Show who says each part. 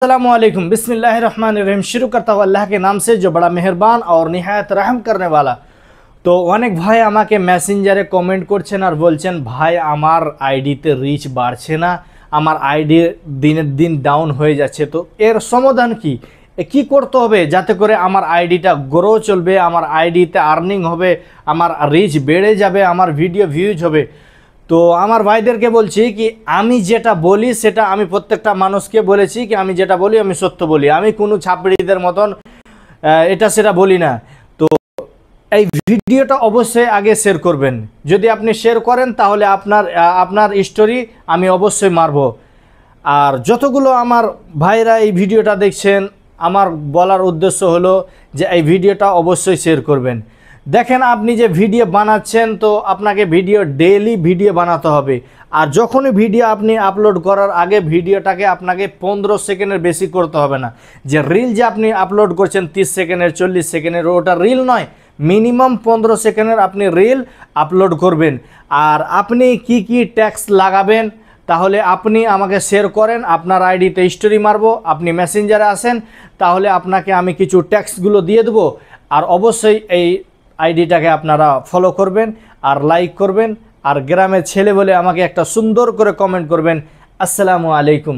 Speaker 1: अस्सलामुअलैकुम बिस्मिल्लाहिर्रहमानिर्रहीम। शुरू करता हूँ अल्लाह के नाम से जो बड़ा मेहरबान और निहायत रहम करने वाला। तो अनेक भाई আমাকে মেসেঞ্জারে কমেন্ট করছেন আর বলছেন ভাই আমার আইডিতে রিচ বাড়ছে না, আমার আইডি দিনের দিন ডাউন হয়ে যাচ্ছে। তো এর সমাধান কি কি করতে হবে যাতে করে আমার আইডিটা গ্রো চলবে, আমার আইডিতে আর্নিং হবে, আমার রিচ বেড়ে যাবে, আমার ভিডিও ভিউজ হবে। তো আমার ভাইদেরকে বলছি কি আমি যেটা বলি সেটা আমি প্রত্যেকটা মানুষকে বলেছি কি আমি যেটা বলি আমি সত্য বলি, আমি কোনো ছাপড়িদের মতন এটা সেটা বলি না। তো এই ভিডিওটা অবশ্যই আগে শেয়ার করবেন, যদি আপনি শেয়ার করেন তাহলে আপনার স্টোরি আমি অবশ্যই মারব। আর যতগুলো আমার ভাইরা এই ভিডিওটা দেখছেন আমার বলার উদ্দেশ্য হলো যে এই ভিডিওটা অবশ্যই শেয়ার করবেন। দেখেন আপনি যে ভিডিও বানাচ্ছেন তো আপনাকে ডেইলি ভিডিও বানাতে হবে। আর যখনই ভিডিও আপনি আপলোড করার আগে ভিডিওটাকে আপনাকে 15 সেকেন্ডের বেশি করতে হবে না। যে রিল যে আপনি আপলোড করছেন 30 সেকেন্ডের 40 সেকেন্ডের ওটা রিল নয়, মিনিমাম 15 সেকেন্ডের আপনি রিল আপলোড করবেন। আর আপনি কি ট্যাক্স লাগাবেন তাহলে আপনি আমাকে শেয়ার করেন, আপনার আইডিতে স্টোরি মারবো, আপনি মেসেঞ্জারে আসেন তাহলে আপনাকে আমি কিছু ট্যাক্সগুলো দিয়ে দেবো। আর অবশ্যই এই আইডিটাকে আপনারা ফলো করবেন আর লাইক করবেন। আর গ্রামের ছেলে বলে আমাকে একটা সুন্দর করে কমেন্ট করবেন। আসসালামু আলাইকুম।